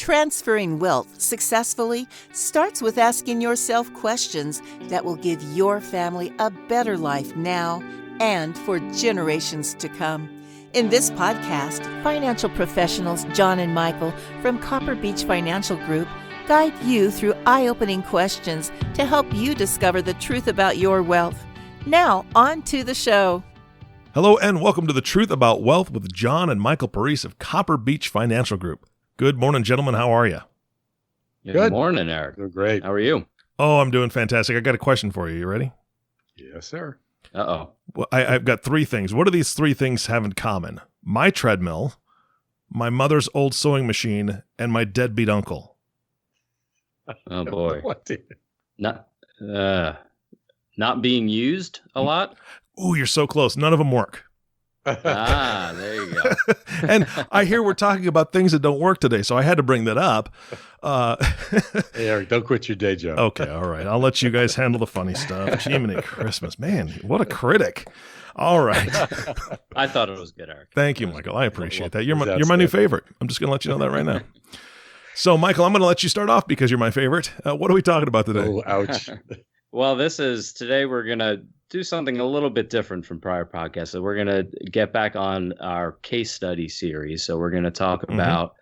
Transferring wealth successfully starts with asking yourself questions that will give your family a better life now and for generations to come. In this podcast, financial professionals John and Michael from Copper Beech Financial Group guide you through eye-opening questions to help you discover the truth about your wealth. Now, on to the show. Hello and welcome to The Truth About Wealth with John and Michael Parise of Copper Beech Financial Group. Good morning, gentlemen. How are you? Good morning, Eric. Doing great. How are you? Oh, I'm doing fantastic. I got a question for you. You ready? Yes, sir. Uh-oh. Well, I've got three things. What do these three things have in common? My treadmill, my mother's old sewing machine, and my deadbeat uncle. Oh, boy. What? Not being used a lot? Ooh, you're so close. None of them work. There you go. And I hear we're talking about things that don't work today, so I had to bring that up. Hey, Eric, don't quit your day job. Okay, all right. I'll let you guys handle the funny stuff. Jiminy Christmas. Man, what a critic. All right. I thought it was good, Eric. Thank you, Michael. I appreciate that. You're my new favorite. I'm just going to let you know that right now. So, Michael, I'm going to let you start off because you're my favorite. What are we talking about today? Oh, ouch. Well, today we're going to do something a little bit different from prior podcasts. So we're going to get back on our case study series. So we're going to talk about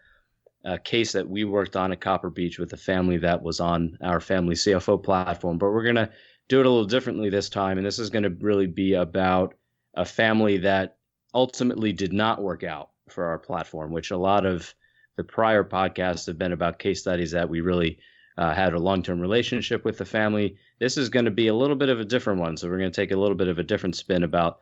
a case that we worked on at Copper Beech with a family that was on our family CFO platform. But we're going to do it a little differently this time. And this is going to really be about a family that ultimately did not work out for our platform, which a lot of the prior podcasts have been about case studies that we really had a long-term relationship with the family. This is going to be a little bit of a different one. So we're going to take a little bit of a different spin about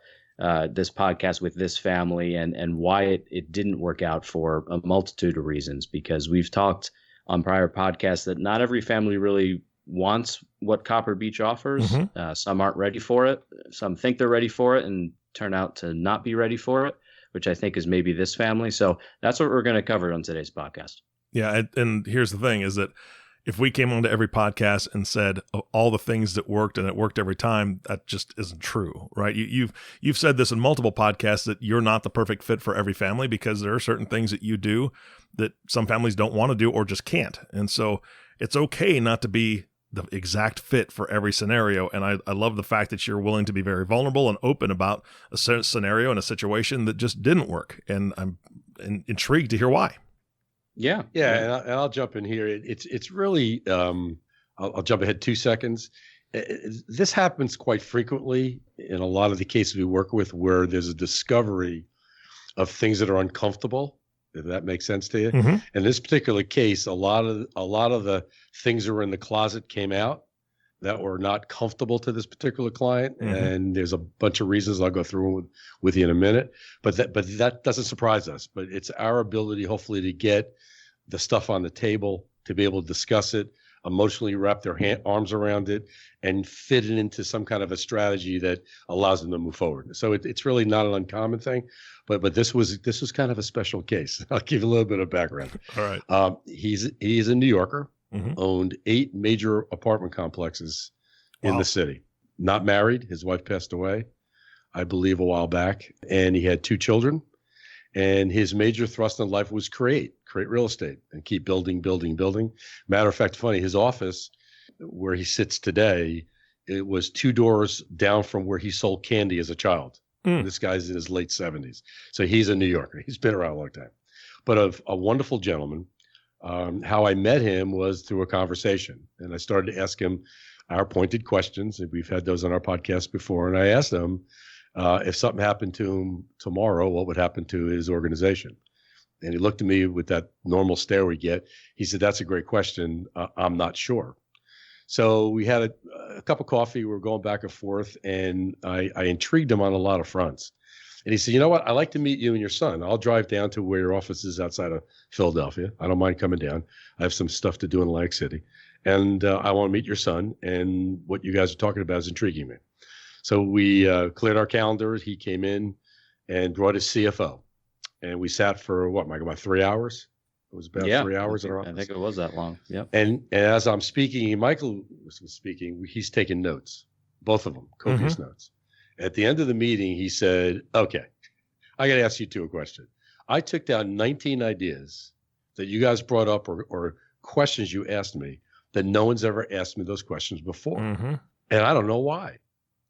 this podcast with this family and why it didn't work out for a multitude of reasons, because we've talked on prior podcasts that not every family really wants what Copper Beech offers. Some aren't ready for it. Some think they're ready for it and turn out to not be ready for it, which I think is maybe this family. So that's what we're going to cover on today's podcast. Yeah. And here's the thing is that if we came onto every podcast and said all the things that worked and it worked every time, that just isn't true, right? You've said this in multiple podcasts that you're not the perfect fit for every family because there are certain things that you do that some families don't want to do or just can't. And so it's okay not to be the exact fit for every scenario. And I love the fact that you're willing to be very vulnerable and open about a scenario and a situation that just didn't work. And I'm intrigued to hear why. Yeah. And I'll jump in here. It's really, I'll jump ahead 2 seconds. This happens quite frequently in a lot of the cases we work with where there's a discovery of things that are uncomfortable, if that makes sense to you. In this particular case, a lot of the things that were in the closet came out that were not comfortable to this particular client. And there's a bunch of reasons I'll go through with you in a minute, but that doesn't surprise us. But it's our ability, hopefully, to get the stuff on the table, to be able to discuss it, emotionally wrap their arms around it, and fit it into some kind of a strategy that allows them to move forward. So it's really not an uncommon thing, but this was kind of a special case. I'll give you a little bit of background. All right. He's a New Yorker, owned 8 major apartment complexes in the city. Not married. His wife passed away, I believe, a while back, and he had 2 children. And his major thrust in life was create real estate and keep building. Matter of fact, funny, his office where he sits today, it was 2 doors down from where he sold candy as a child. This guy's in his late 70s. So he's a New Yorker. He's been around a long time, but a wonderful gentleman. How I met him was through a conversation, and I started to ask him our pointed questions. And we've had those on our podcast before. And I asked him, if something happened to him tomorrow, what would happen to his organization? And he looked at me with that normal stare we get. He said, "That's a great question. I'm not sure." So we had a cup of coffee. We were going back and forth, and I intrigued him on a lot of fronts. And he said, "You know what? I'd like to meet you and your son. I'll drive down to where your office is outside of Philadelphia. I don't mind coming down. I have some stuff to do in Atlantic City. And I want to meet your son. And what you guys are talking about is intriguing me." So we cleared our calendars. He came in and brought his CFO. And we sat for Michael, about 3 hours? It was about 3 hours in our office. I think it was that long. Yeah. And as I'm speaking, Michael was speaking, he's taking notes, both of them, copious notes. At the end of the meeting, he said, "Okay, I got to ask you 2 a question. I took down 19 ideas that you guys brought up or questions you asked me that no one's ever asked me those questions before. And I don't know why.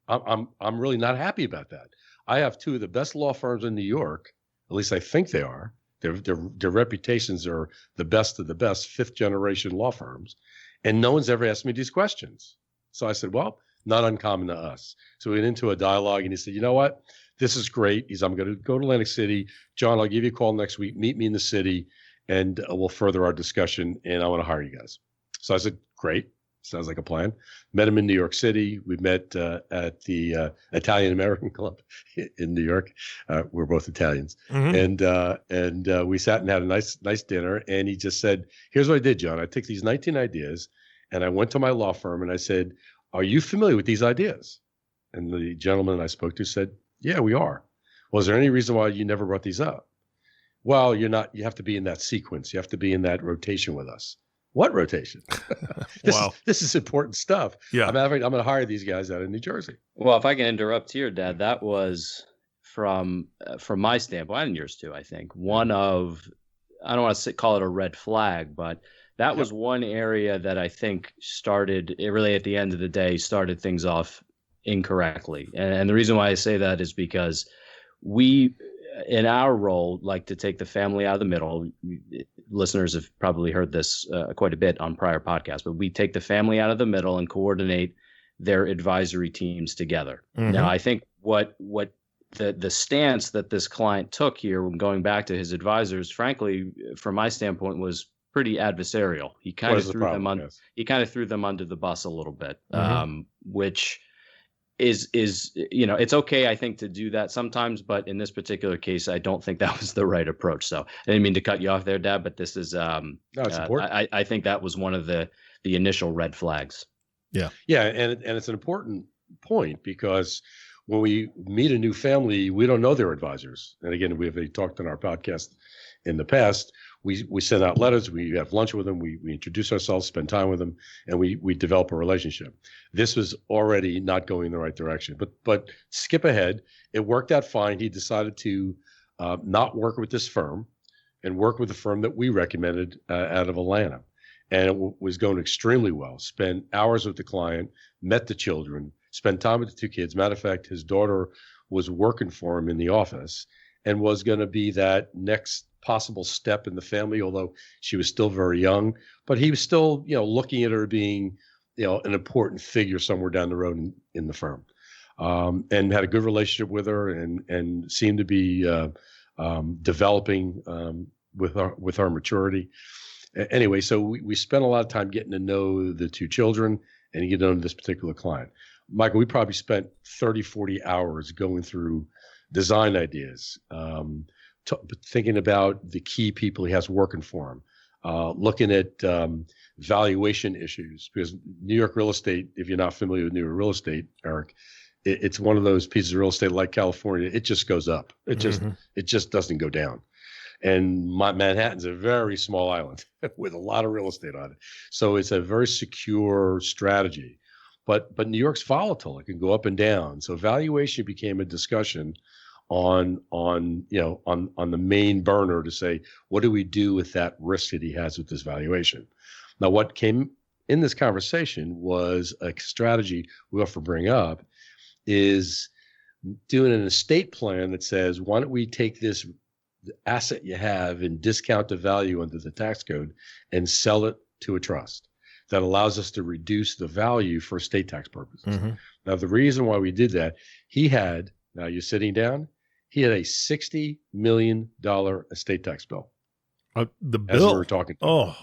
I'm really not happy about that. I have two of the best law firms in New York, at least I think they are. Their reputations are the best of the best, fifth generation law firms. And no one's ever asked me these questions. So I said, well, not uncommon to us. So we went into a dialogue and he said, you know what? This is great. I'm going to go to Atlantic City. John, I'll give you a call next week. Meet me in the city and we'll further our discussion. And I want to hire you guys. So I said, great. Sounds like a plan. Met him in New York City. We met at the Italian American Club in New York. We're both Italians, and we sat and had a nice dinner. And he just said, "Here's what I did, John. I took these 19 ideas, and I went to my law firm, and I said, are you familiar with these ideas?" And the gentleman I spoke to said, "Yeah, we are." "Was there any reason why you never brought these up?" "Well, you're not. You have to be in that sequence. You have to be in that rotation with us." "What rotation?" This is important stuff. Yeah. I'm going to hire these guys out of New Jersey. Well, if I can interrupt here, Dad, that was from my standpoint, and yours too, I think, one of, I don't want to call it a red flag, but that was one area that I think it really at the end of the day started things off incorrectly. And the reason why I say that is because we, in our role, like to take the family out of the middle. Listeners have probably heard this quite a bit on prior podcasts, but we take the family out of the middle and coordinate their advisory teams together. Now, I think what the stance that this client took here when going back to his advisors, frankly, from my standpoint, was pretty adversarial. He kind of threw them under the bus a little bit, which is it's okay, I think, to do that sometimes, but in this particular case, I don't think that was the right approach. So I didn't mean to cut you off there, Dad, but this is it's important. I think that was one of the initial red flags. And it's an important point, because when we meet a new family, we don't know their advisors. And again, we've talked on our podcast in the past. We send out letters, we have lunch with them, we introduce ourselves, spend time with them, and we develop a relationship. This was already not going in the right direction. But skip ahead, it worked out fine. He decided to not work with this firm and work with the firm that we recommended out of Atlanta. And it was going extremely well. Spent hours with the client, met the children, spent time with the two kids. Matter of fact, his daughter was working for him in the office and was going to be that next possible step in the family, although she was still very young. But he was still, looking at her being, an important figure somewhere down the road in the firm, and had a good relationship with her and seemed to be developing with her maturity. Anyway, so we spent a lot of time getting to know the two children and get to know this particular client. Michael, we probably spent 30, 40 hours going through design ideas, thinking about the key people he has working for him, looking at valuation issues, because New York real estate, if you're not familiar with New York real estate, Eric, it's one of those pieces of real estate like California. It just goes up. It just doesn't go down. And Manhattan's a very small island with a lot of real estate on it. So it's a very secure strategy. But New York's volatile. It can go up and down. So valuation became a discussion on the main burner to say, what do we do with that risk that he has with this valuation? Now, what came in this conversation was a strategy we often bring up is doing an estate plan that says, why don't we take this asset you have and discount the value under the tax code and sell it to a trust that allows us to reduce the value for estate tax purposes. Now, the reason why we did that, now you're sitting down, he had a $60 million estate tax bill. The bill? As we were talking about.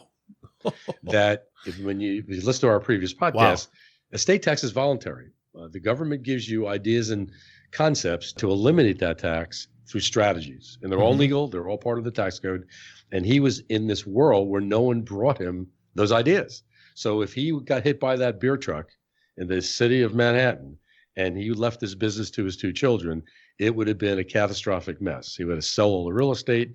That when you listen to our previous podcast, estate tax is voluntary. The government gives you ideas and concepts to eliminate that tax through strategies. And they're all legal. They're all part of the tax code. And he was in this world where no one brought him those ideas. So if he got hit by that beer truck in the city of Manhattan and he left his business to his two children, it would have been a catastrophic mess. He would have sold all the real estate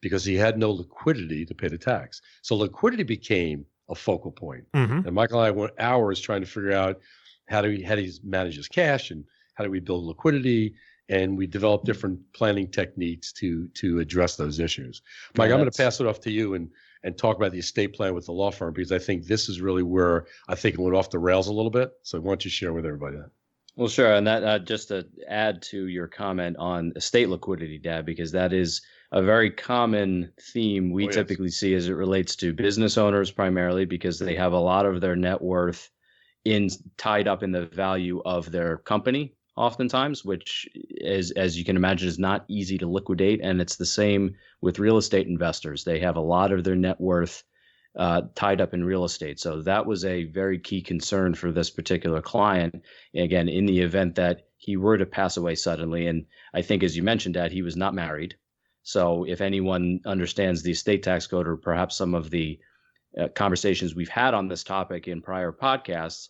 because he had no liquidity to pay the tax. So liquidity became a focal point. And Michael and I went hours trying to figure out how do he manage his cash and how do we build liquidity and we developed different planning techniques to address those issues. Mike, I'm going to pass it off to you and talk about the estate plan with the law firm, because I think this is really where I think it went off the rails a little bit. So why don't you share with everybody that? Well, sure. And that just to add to your comment on estate liquidity, Dad, because that is a very common theme we typically see as it relates to business owners primarily, because they have a lot of their net worth tied up in the value of their company oftentimes, which is, as you can imagine, is not easy to liquidate. And it's the same with real estate investors. They have a lot of their net worth tied up in real estate. So that was a very key concern for this particular client. Again, in the event that he were to pass away suddenly, and I think, as you mentioned, Dad, he was not married. So if anyone understands the estate tax code, or perhaps some of the conversations we've had on this topic in prior podcasts,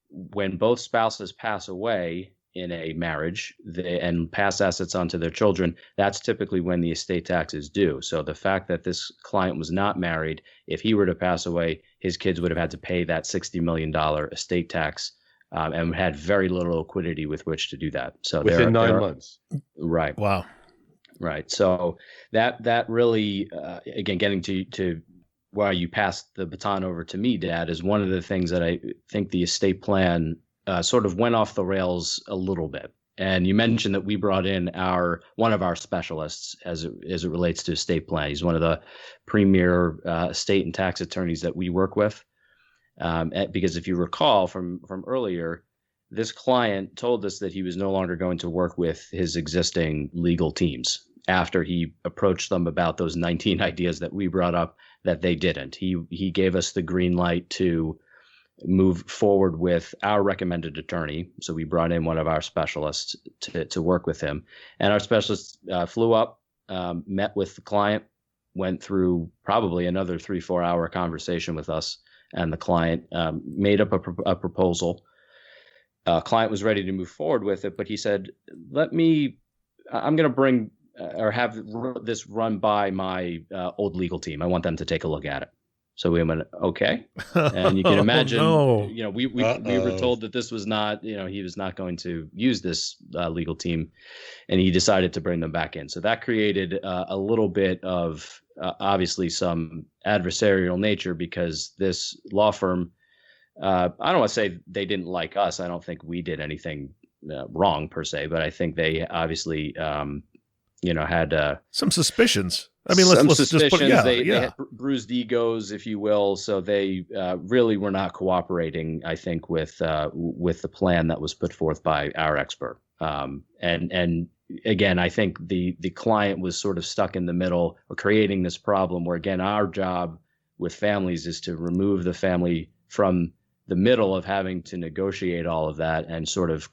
when both spouses pass away in a marriage and pass assets on to their children, that's typically when the estate tax is due. So the fact that this client was not married, if he were to pass away, his kids would have had to pay that $60 million estate tax, and had very little liquidity with which to do that. So within 9 months. Right. Wow. Right. So that really, again, getting to why you passed the baton over to me, Dad, is one of the things that I think the estate plan sort of went off the rails a little bit. And you mentioned that we brought in one of our specialists as it relates to estate plan. He's one of the premier estate and tax attorneys that we work with. Because if you recall from earlier, this client told us that he was no longer going to work with his existing legal teams after he approached them about those 19 ideas that we brought up that they didn't. He gave us the green light to move forward with our recommended attorney. So we brought in one of our specialists to work with him. And our specialist flew up, met with the client, went through probably another 3-4 hour conversation with us and the client, made up a proposal. Client was ready to move forward with it, but he said, I'm going to bring or have this run by my old legal team. I want them to take a look at it. So we went, okay. And you can imagine, we were told that this was not, he was not going to use this legal team, and he decided to bring them back in. So that created a little bit of obviously some adversarial nature, because this law firm, I don't want to say they didn't like us. I don't think we did anything wrong per se, but I think they obviously, had some suspicions. I mean, let's just put, they had bruised egos, if you will. So they really were not cooperating, I think, with the plan that was put forth by our expert. And again, I think the client was sort of stuck in the middle, or creating this problem where, again, our job with families is to remove the family from the middle of having to negotiate all of that and sort of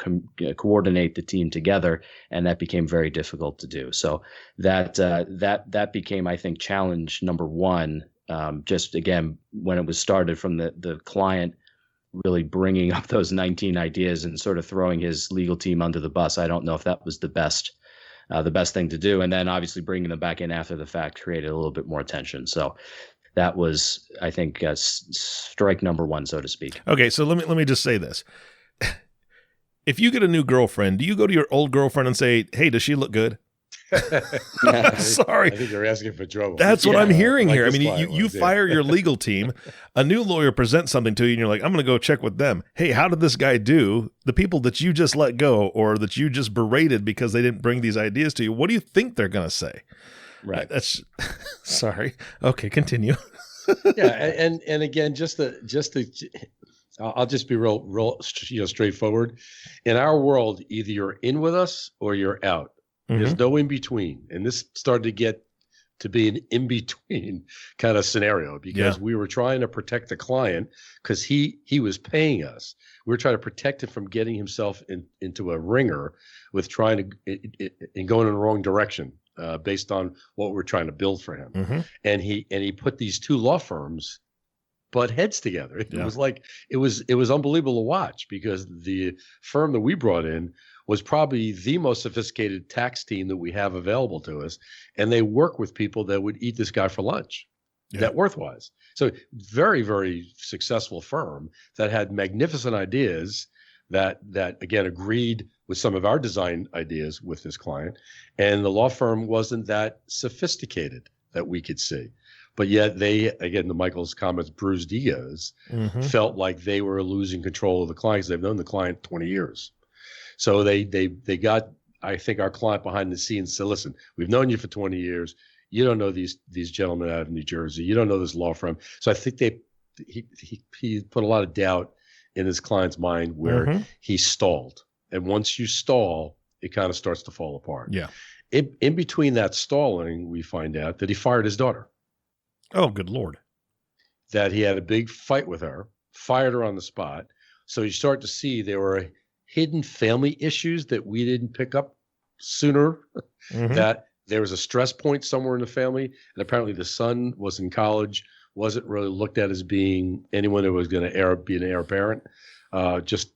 coordinate the team together, and that became very difficult to do. So that became, I think, challenge number one. Just again, when it was started from the client really bringing up those 19 ideas and sort of throwing his legal team under the bus, I don't know if that was the best thing to do. And then obviously bringing them back in after the fact created a little bit more tension. So that was, I think, strike number one, so to speak. Okay, so let me just say this. If you get a new girlfriend, do you go to your old girlfriend and say, hey, does she look good? Sorry. I think you're asking for trouble. That's what I'm hearing here. I mean, you fire your legal team, a new lawyer presents something to you, and you're like, I'm going to go check with them. Hey, how did this guy do? The people that you just let go, or that you just berated because they didn't bring these ideas to you, what do you think they're going to say? Right. That's sorry. Okay, continue. Yeah, and again, I'll just be real, straightforward. In our world, either you're in with us or you're out. Mm-hmm. There's no in between, and this started to get to be an in between kind of scenario, because we were trying to protect the client because he was paying us. We were trying to protect him from getting himself into a ringer with trying to and going in the wrong direction. Based on what we're trying to build for him. Mm-hmm. And he put these two law firms butt heads together. It was like, it was unbelievable to watch, because the firm that we brought in was probably the most sophisticated tax team that we have available to us. And they work with people that would eat this guy for lunch, net worth wise. So very, very successful firm that had magnificent ideas that again agreed with some of our design ideas with this client, and the law firm wasn't that sophisticated that we could see. But yet they, again, to Michael's comments, bruised egos, felt like they were losing control of the clients. They've known the client 20 years. So they got, I think, our client behind the scenes and said, listen, we've known you for 20 years. You don't know these gentlemen out of New Jersey. You don't know this law firm. So I think he put a lot of doubt in his client's mind where he stalled. And once you stall, it kind of starts to fall apart. Yeah. In between that stalling, we find out that he fired his daughter. Oh, good Lord. That he had a big fight with her, fired her on the spot. So you start to see there were hidden family issues that we didn't pick up sooner, that there was a stress point somewhere in the family. And apparently the son was in college, wasn't really looked at as being anyone who was going to be an heir apparent. Just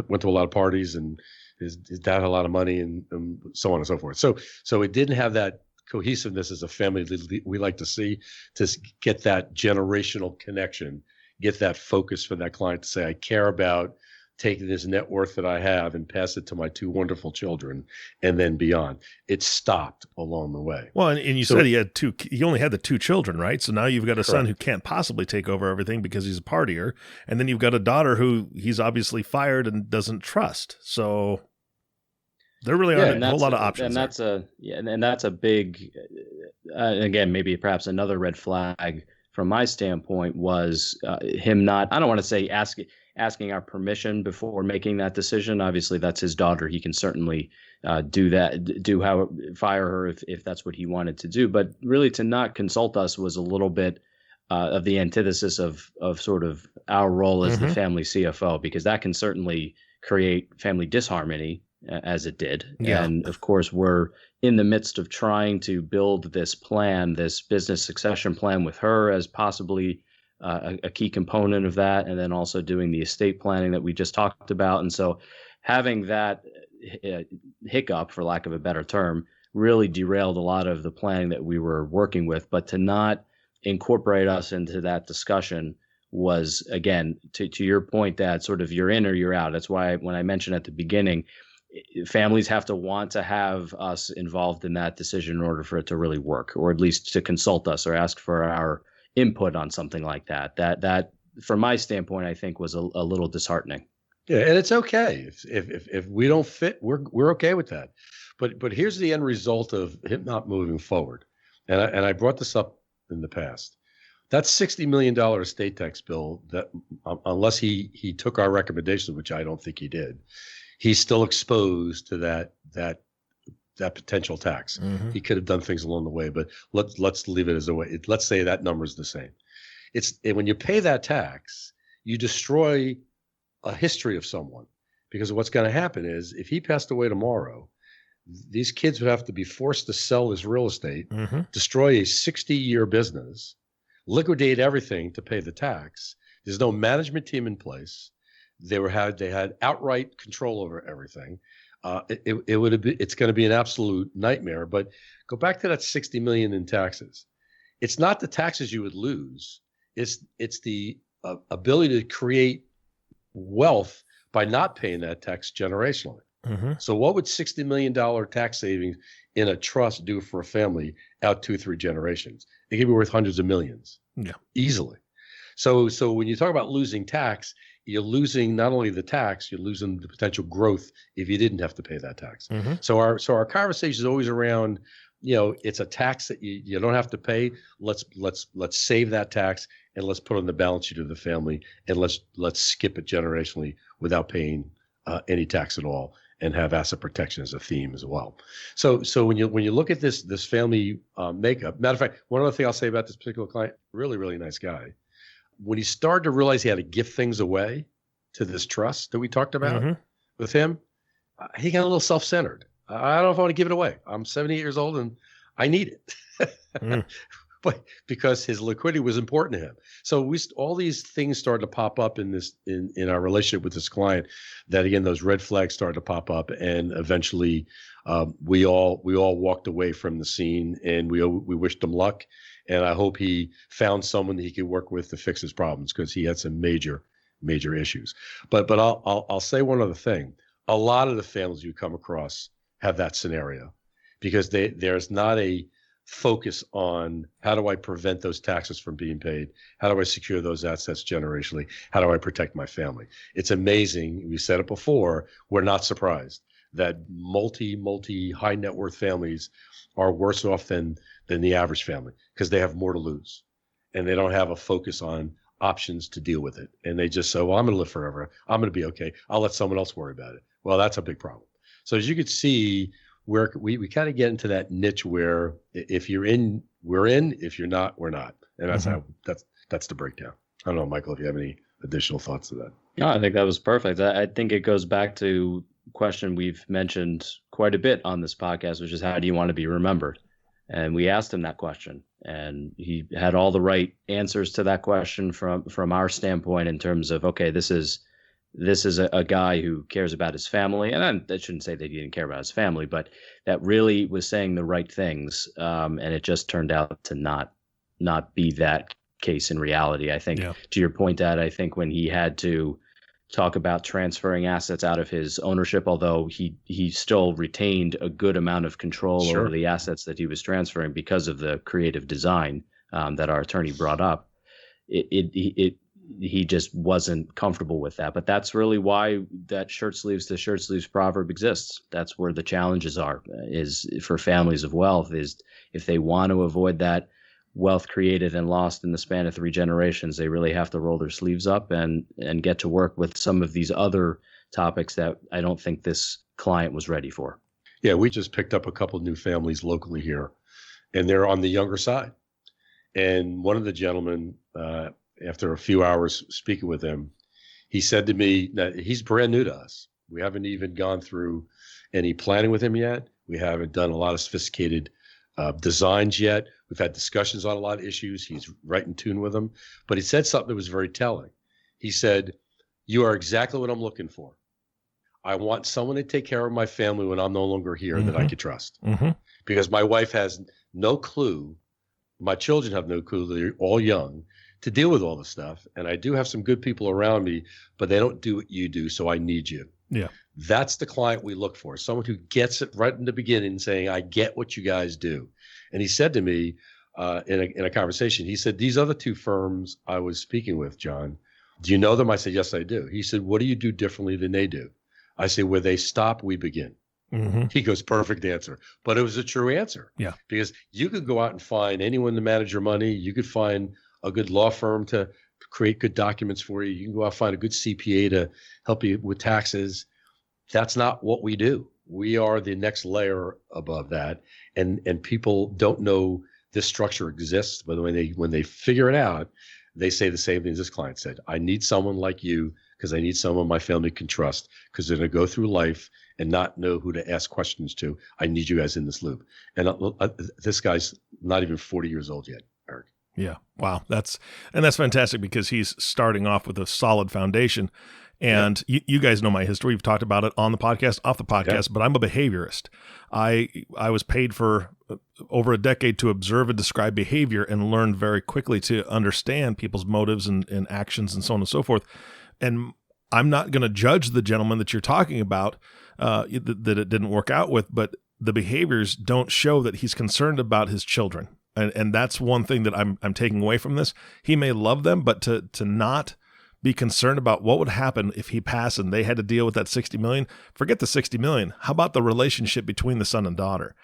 went to a lot of parties, and his dad had a lot of money, and so on and so forth. So it didn't have that cohesiveness as a family that we like to see, to get that generational connection, get that focus for that client to say, I care about taking this net worth that I have and pass it to my two wonderful children, and then beyond. It stopped along the way. Well, and you said he only had the two children, right? So now you've got a son who can't possibly take over everything because he's a partier. And then you've got a daughter who he's obviously fired and doesn't trust. So there really aren't a whole lot of options. And that's a big, again, maybe perhaps another red flag from my standpoint was him not, I don't want to say asking our permission before making that decision. Obviously, that's his daughter. He can certainly fire her if that's what he wanted to do. But really, to not consult us was a little bit of the antithesis of sort of our role as the family CFO, because that can certainly create family disharmony, as it did. Yeah. And of course, we're in the midst of trying to build this plan, this business succession plan, with her as possibly a key component of that, and then also doing the estate planning that we just talked about. And so having that hiccup, for lack of a better term, really derailed a lot of the planning that we were working with. But to not incorporate us into that discussion was, again, to your point, that sort of you're in or you're out. That's why when I mentioned at the beginning, families have to want to have us involved in that decision in order for it to really work, or at least to consult us or ask for our input on something like that. That from my standpoint, I think was a little disheartening. Yeah, and it's okay if we don't fit, we're okay with that. But here's the end result of him not moving forward. And I brought this up in the past. That $60 million estate tax bill, that unless he took our recommendations, which I don't think he did, he's still exposed to that potential tax. He could have done things along the way, but let's leave it as a way. Let's say that number is the same. When you pay that tax, you destroy a history of someone, because what's going to happen is if he passed away tomorrow, these kids would have to be forced to sell his real estate, destroy a 60-year business, liquidate everything to pay the tax. There's no management team in place. They had outright control over everything. It's going to be an absolute nightmare. But go back to that $60 million in taxes. It's not the taxes you would lose. It's the ability to create wealth by not paying that tax generationally. So what would $60 million tax savings in a trust do for a family out 2-3 generations? It could be worth hundreds of millions. Yeah, easily. So when you talk about losing tax, you're losing not only the tax, you're losing the potential growth if you didn't have to pay that tax. So our conversation is always around, it's a tax that you don't have to pay. Let's save that tax and let's put it on the balance sheet of the family, and let's skip it generationally without paying any tax at all, and have asset protection as a theme as well. So when you look at this family makeup, matter of fact, one other thing I'll say about this particular client, really, really nice guy. When he started to realize he had to give things away to this trust that we talked about with him, he got a little self-centered. I don't know if I want to give it away. I'm 78 years old and I need it. But because his liquidity was important to him. So all these things started to pop up in our relationship with this client, that again, those red flags started to pop up, and eventually we all walked away from the scene, and we wished him luck. And I hope he found someone that he could work with to fix his problems, because he had some major, major issues. But I'll say one other thing. A lot of the families you come across have that scenario because there's not a focus on how do I prevent those taxes from being paid? How do I secure those assets generationally? How do I protect my family? It's amazing. We said it before. We're not surprised that multi high net worth families are worse off than the average family because they have more to lose and they don't have a focus on options to deal with it. And they just say, well, I'm going to live forever. I'm going to be okay. I'll let someone else worry about it. Well, that's a big problem. So as you could see, where we kind of get into that niche where if you're in, we're in. If you're not, we're not. And that's how that's the breakdown. I don't know, Michael, if you have any additional thoughts to that. No, I think that was perfect. I think it goes back to a question we've mentioned quite a bit on this podcast, which is how do you want to be remembered? And we asked him that question, and he had all the right answers to that question from our standpoint in terms of, okay, this is a guy who cares about his family. And I shouldn't say that he didn't care about his family, but that really was saying the right things. And it just turned out to not be that case in reality. I think to your point, Dad, I think when he had to talk about transferring assets out of his ownership, although he still retained a good amount of control over the assets that he was transferring because of the creative design that our attorney brought up, he just wasn't comfortable with that. But that's really why that shirt sleeves to shirt sleeves proverb exists. That's where the challenges are, is for families of wealth, is if they want to avoid that wealth created and lost in the span of 3 generations, they really have to roll their sleeves up and get to work with some of these other topics that I don't think this client was ready for. Yeah, we just picked up a couple of new families locally here, and they're on the younger side. And one of the gentlemen, after a few hours speaking with him, he said to me that he's brand new to us. We haven't even gone through any planning with him yet. We haven't done a lot of sophisticated designs yet. We've had discussions on a lot of issues. He's right in tune with them. But he said something that was very telling. He said, "You are exactly what I'm looking for. I want someone to take care of my family when I'm no longer here that I could trust. Because my wife has no clue. My children have no clue. They're all young to deal with all this stuff. And I do have some good people around me, but they don't do what you do. So I need you." Yeah. That's the client we look for. Someone who gets it right in the beginning, saying, I get what you guys do. And he said to me in a conversation, he said, these other 2 firms I was speaking with, John, do you know them? I said, yes, I do. He said, what do you do differently than they do? I said, where they stop, we begin. He goes, perfect answer. But it was a true answer. Yeah. Because you could go out and find anyone to manage your money. You could find a good law firm to create good documents for you. You can go out and find a good CPA to help you with taxes. That's not what we do. We are the next layer above that. And people don't know this structure exists, but when they figure it out, they say the same thing as this client said. I need someone like you because I need someone my family can trust because they're going to go through life and not know who to ask questions to. I need you guys in this loop. And this guy's not even 40 years old yet, Eric. Yeah. Wow. That's fantastic because he's starting off with a solid foundation. And you guys know my history. We've talked about it on the podcast, off the podcast, but I'm a behaviorist. I was paid for over a decade to observe and describe behavior and learned very quickly to understand people's motives and actions and so on and so forth. And I'm not going to judge the gentleman that you're talking about that it didn't work out with, but the behaviors don't show that he's concerned about his children. And that's one thing that I'm taking away from this. He may love them, but to not be concerned about what would happen if he passed and they had to deal with that $60 million. Forget the $60 million. How about the relationship between the son and daughter?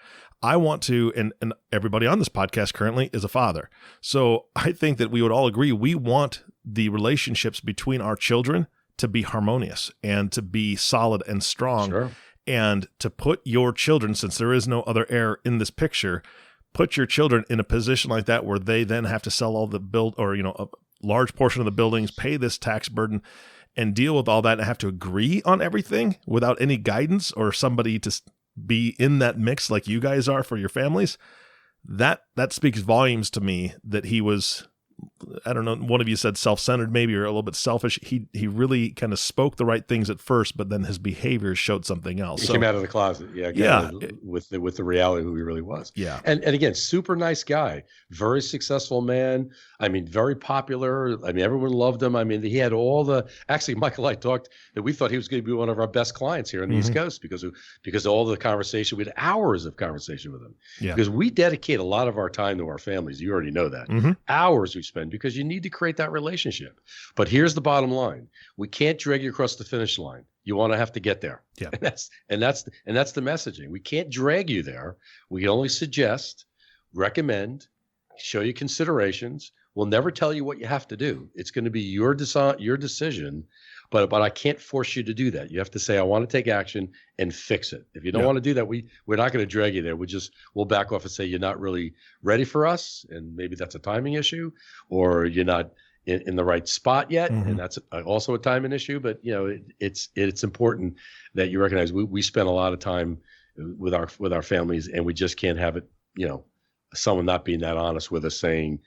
I want to, and everybody on this podcast currently is a father. So I think that we would all agree we want the relationships between our children to be harmonious and to be solid and strong. Sure. And to put your children, since there is no other heir in this picture, put your children in a position like that where they then have to sell all the a large portion of the buildings, pay this tax burden, and deal with all that and have to agree on everything without any guidance or somebody to be in that mix like you guys are for your families. That speaks volumes to me that he was I don't know, one of you said self-centered maybe, or a little bit selfish. He really kind of spoke the right things at first, but then his behavior showed something else. He came out of the closet, with the reality of who he really was. Yeah. And again, super nice guy, very successful man. I mean, very popular. I mean, everyone loved him. I mean, he had actually, Michael, I talked that we thought he was going to be one of our best clients here on the East Coast because of all the conversation. We had hours of conversation with him. Yeah. Because we dedicate a lot of our time to our families. You already know that. Hours we spend because you need to create that relationship. But here's the bottom line. We can't drag you across the finish line. You want to have to get there. Yeah. And that's the messaging. We can't drag you there. We can only suggest, recommend, show you considerations. We'll never tell you what you have to do. It's going to be your decision, but I can't force you to do that. You have to say, I want to take action and fix it. If you don't want to do that, we're not going to drag you there. We'll back off and say you're not really ready for us, and maybe that's a timing issue, or you're not in the right spot yet, and that's also a timing issue. But it's important that you recognize we spend a lot of time with our families, and we just can't have it. Someone not being that honest with us, saying,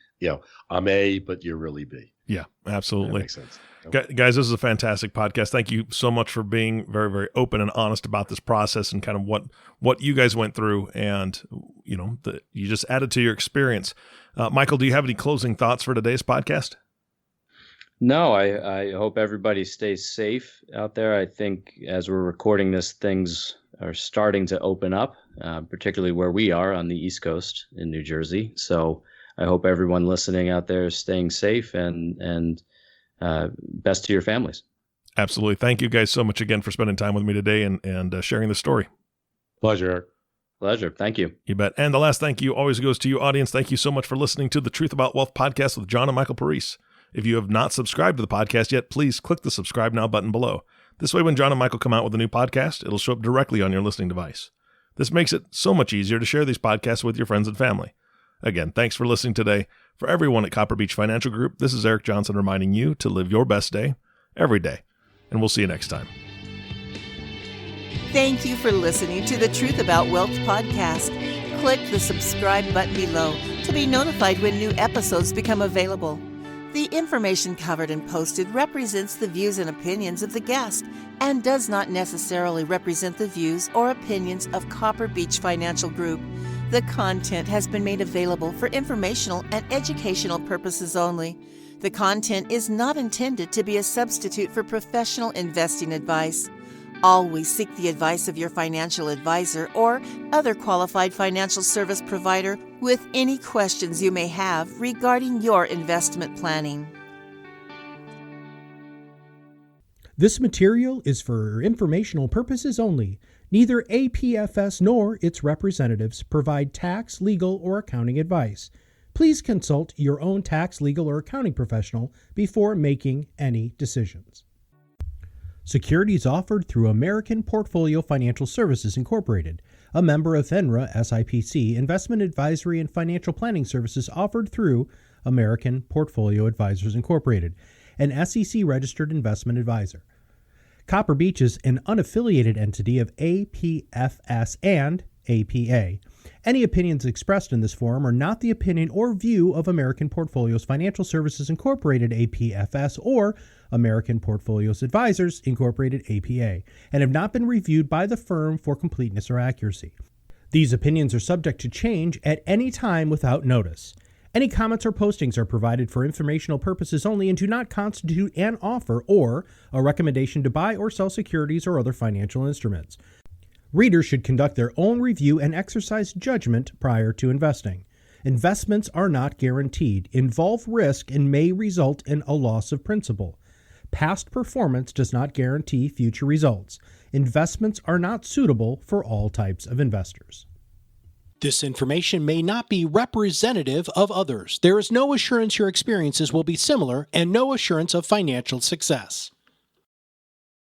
I'm A, but you're really B. Yeah, absolutely. That makes sense. Guys, this is a fantastic podcast. Thank you so much for being very, very open and honest about this process and kind of what you guys went through, and you just added to your experience. Michael, do you have any closing thoughts for today's podcast? No, I hope everybody stays safe out there. I think as we're recording this, things are starting to open up, particularly where we are on the East Coast in New Jersey. So I hope everyone listening out there is staying safe and best to your families. Absolutely. Thank you guys so much again for spending time with me today and sharing the story. Pleasure, Eric. Pleasure. Thank you. You bet. And the last thank you always goes to you, audience. Thank you so much for listening to the Truth About Wealth podcast with John and Michael Parise. If you have not subscribed to the podcast yet, please click the subscribe now button below. This way, when John and Michael come out with a new podcast, it'll show up directly on your listening device. This makes it so much easier to share these podcasts with your friends and family. Again, thanks for listening today. For everyone at Copper Beech Financial Group, this is Eric Johnson reminding you to live your best day every day. And we'll see you next time. Thank you for listening to the Truth About Wealth podcast. Click the subscribe button below to be notified when new episodes become available. The information covered and posted represents the views and opinions of the guest and does not necessarily represent the views or opinions of Copper Beech Financial Group. The content has been made available for informational and educational purposes only. The content is not intended to be a substitute for professional investing advice. Always seek the advice of your financial advisor or other qualified financial service provider with any questions you may have regarding your investment planning. This material is for informational purposes only. Neither APFS nor its representatives provide tax, legal, or accounting advice. Please consult your own tax, legal, or accounting professional before making any decisions. Securities offered through American Portfolio Financial Services Incorporated, a member of FINRA SIPC. Investment advisory and financial planning services offered through American Portfolio Advisors Incorporated, an SEC-registered investment advisor. Copper Beech is an unaffiliated entity of APFS and APA. Any opinions expressed in this forum are not the opinion or view of American Portfolios Financial Services Incorporated, APFS, or American Portfolios Advisors Incorporated, APA, and have not been reviewed by the firm for completeness or accuracy. These opinions are subject to change at any time without notice. Any comments or postings are provided for informational purposes only and do not constitute an offer or a recommendation to buy or sell securities or other financial instruments. Readers should conduct their own review and exercise judgment prior to investing. Investments are not guaranteed, involve risk, and may result in a loss of principal. Past performance does not guarantee future results. Investments are not suitable for all types of investors. This information may not be representative of others. There is no assurance your experiences will be similar and no assurance of financial success.